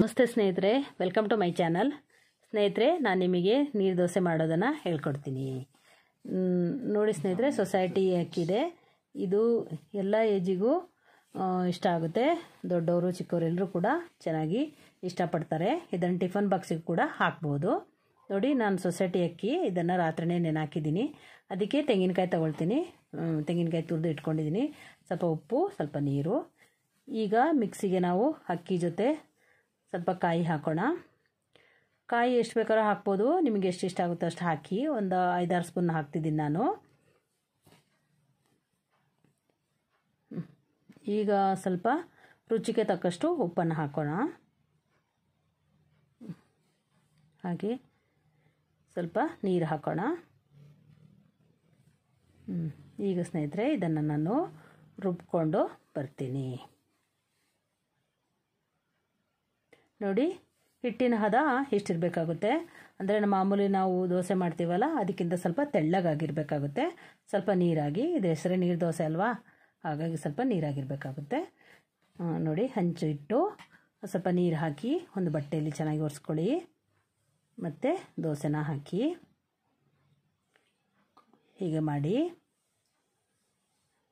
ನಮಸ್ತೆ ಸ್ನೇಹಿತರೆ, welcome to my channel. ಸ್ನೇಹಿತರೆ, ನಾನು ನಿಮಗೆ ನೀರು ದೋಸೆ ಮಾಡೋದನ್ನು ಹೇಳ್ಕೊಡ್ತೀನಿ. ನೋಡಿ ಸ್ನೇಹಿತರೆ, ಸೊಸೈಟಿ ಅಕ್ಕಿದೆ. ಇದು ಎಲ್ಲ ಏಜಿಗೂ ಇಷ್ಟ ಆಗುತ್ತೆ. ದೊಡ್ಡವರು ಚಿಕ್ಕವರು ಎಲ್ಲರೂ ಕೂಡ ಚೆನ್ನಾಗಿ ಇಷ್ಟಪಡ್ತಾರೆ. ಇದನ್ನು ಟಿಫನ್ ಬಾಕ್ಸಿಗೆ ಕೂಡ ಹಾಕ್ಬೋದು. ನೋಡಿ, ನಾನು ಸೊಸೈಟಿ ಅಕ್ಕಿ ಇದನ್ನು ರಾತ್ರಿನೇ ನೆನೆಹಾಕಿದ್ದೀನಿ. ಅದಕ್ಕೆ ತೆಂಗಿನಕಾಯಿ ತಗೊಳ್ತೀನಿ. ತೆಂಗಿನಕಾಯಿ ತುರಿದು ಇಟ್ಕೊಂಡಿದ್ದೀನಿ. ಸ್ವಲ್ಪ ಉಪ್ಪು, ಸ್ವಲ್ಪ ನೀರು. ಈಗ ಮಿಕ್ಸಿಗೆ ನಾವು ಅಕ್ಕಿ ಜೊತೆ ಸ್ವಲ್ಪ ಕಾಯಿ ಹಾಕೋಣ. ಕಾಯಿ ಎಷ್ಟು ಬೇಕಾದ್ರೂ ಹಾಕ್ಬೋದು, ನಿಮಗೆ ಎಷ್ಟು ಇಷ್ಟ ಆಗುತ್ತೋ ಅಷ್ಟು ಹಾಕಿ. ಒಂದು 5-6 ಸ್ಪೂನ್ ಹಾಕ್ತಿದ್ದೀನಿ ನಾನು. ಈಗ ಸ್ವಲ್ಪ ರುಚಿಗೆ ತಕ್ಕಷ್ಟು ಉಪ್ಪನ್ನು ಹಾಕೋಣ. ಹಾಗೆ ಸ್ವಲ್ಪ ನೀರು ಹಾಕೋಣ. ಈಗ ಸ್ನೇಹಿತರೆ, ಇದನ್ನು ನಾನು ರುಬ್ಕೊಂಡು ಬರ್ತೀನಿ. ನೋಡಿ, ಹಿಟ್ಟಿನ ಹದ ಇಷ್ಟಿರಬೇಕಾಗುತ್ತೆ. ಅಂದರೆ ಮಾಮೂಲಿ ನಾವು ದೋಸೆ ಮಾಡ್ತೀವಲ್ಲ, ಅದಕ್ಕಿಂತ ಸ್ವಲ್ಪ ತೆಳ್ಳಗಾಗಿರಬೇಕಾಗುತ್ತೆ. ಸ್ವಲ್ಪ ನೀರಾಗಿ, ಇದು ಹೆಸರೇ ನೀರು ದೋಸೆ ಅಲ್ವಾ, ಹಾಗಾಗಿ ಸ್ವಲ್ಪ ನೀರಾಗಿರಬೇಕಾಗುತ್ತೆ. ನೋಡಿ, ಹಂಚು ಇಟ್ಟು ಸ್ವಲ್ಪ ನೀರು ಹಾಕಿ ಒಂದು ಬಟ್ಟೆಯಲ್ಲಿ ಚೆನ್ನಾಗಿ ಒರೆಸ್ಕೊಳ್ಳಿ. ಮತ್ತು ದೋಸೆನ ಹಾಕಿ ಹೀಗೆ ಮಾಡಿ.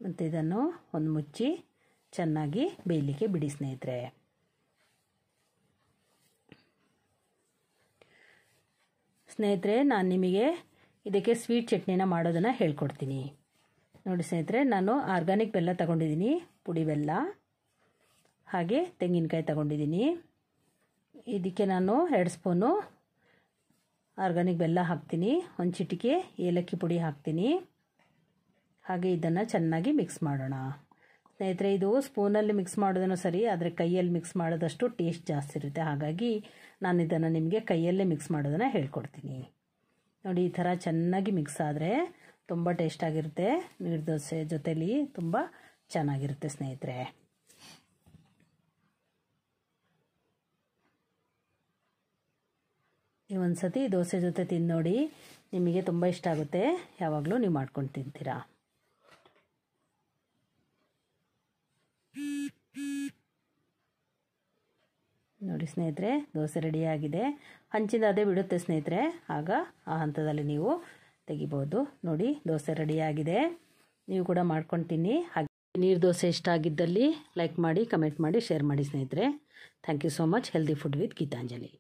ಮತ್ತು ಇದನ್ನು ಒಂದು ಮುಚ್ಚಿ ಚೆನ್ನಾಗಿ ಬೇಯಲಿಕ್ಕೆ ಬಿಡಿ ಸ್ನೇಹಿತರೆ. ಸ್ನೇಹಿತರೆ, ನಾನು ನಿಮಗೆ ಇದಕ್ಕೆ ಸ್ವೀಟ್ ಚಟ್ನಿನ ಮಾಡೋದನ್ನು ಹೇಳ್ಕೊಡ್ತೀನಿ. ನೋಡಿ ಸ್ನೇಹಿತರೆ, ನಾನು ಆರ್ಗಾನಿಕ್ ಬೆಲ್ಲ ತಗೊಂಡಿದ್ದೀನಿ, ಪುಡಿ ಬೆಲ್ಲ. ಹಾಗೆ ತೆಂಗಿನಕಾಯಿ ತಗೊಂಡಿದ್ದೀನಿ. ಇದಕ್ಕೆ ನಾನು 2 ಸ್ಪೂನು ಆರ್ಗಾನಿಕ್ ಬೆಲ್ಲ ಹಾಕ್ತೀನಿ. ಒಂದು ಚಿಟಿಕೆ ಏಲಕ್ಕಿ ಪುಡಿ ಹಾಕ್ತೀನಿ. ಹಾಗೆ ಇದನ್ನು ಚೆನ್ನಾಗಿ ಮಿಕ್ಸ್ ಮಾಡೋಣ. ಸ್ನೇಹಿತರೆ, ಇದು ಸ್ಪೂನಲ್ಲಿ ಮಿಕ್ಸ್ ಮಾಡೋದನ್ನು ಸರಿ, ಆದರೆ ಕೈಯಲ್ಲಿ ಮಿಕ್ಸ್ ಮಾಡೋದಷ್ಟು ಟೇಸ್ಟ್ ಜಾಸ್ತಿ ಇರುತ್ತೆ. ಹಾಗಾಗಿ ನಾನು ಇದನ್ನು ನಿಮಗೆ ಕೈಯಲ್ಲೇ ಮಿಕ್ಸ್ ಮಾಡೋದನ್ನು ಹೇಳ್ಕೊಡ್ತೀನಿ. ನೋಡಿ, ಈ ಥರ ಚೆನ್ನಾಗಿ ಮಿಕ್ಸ್ ಆದರೆ ತುಂಬ ಟೇಸ್ಟಾಗಿರುತ್ತೆ. ನೀರು ದೋಸೆ ಜೊತೆಲಿ ತುಂಬ ಚೆನ್ನಾಗಿರುತ್ತೆ ಸ್ನೇಹಿತರೆ. ನೀವು ಒಂದು ಸತಿ ದೋಸೆ ಜೊತೆ ತಿಂದು ನೋಡಿ, ನಿಮಗೆ ತುಂಬ ಇಷ್ಟ ಆಗುತ್ತೆ. ಯಾವಾಗಲೂ ನೀವು ಮಾಡ್ಕೊಂಡು ತಿಂತೀರಾ. ನೋಡಿ ಸ್ನೇಹಿತರೆ, ದೋಸೆ ರೆಡಿಯಾಗಿದೆ. ಹಂಚಿದ ಅದೇ ಬಿಡುತ್ತೆ ಸ್ನೇಹಿತರೆ, ಆಗ ಆ ಹಂತದಲ್ಲಿ ನೀವು ತೆಗಿಬೋದು. ನೋಡಿ, ದೋಸೆ ರೆಡಿಯಾಗಿದೆ. ನೀವು ಕೂಡ ಮಾಡ್ಕೊಂಡು ತಿನ್ನಿ. ಹಾಗೆ ನೀರು ದೋಸೆ ಇಷ್ಟ ಆಗಿದ್ದಲ್ಲಿ ಲೈಕ್ ಮಾಡಿ, ಕಮೆಂಟ್ ಮಾಡಿ, ಶೇರ್ ಮಾಡಿ ಸ್ನೇಹಿತರೆ. Thank you so much. Healthy food with Geetanjali.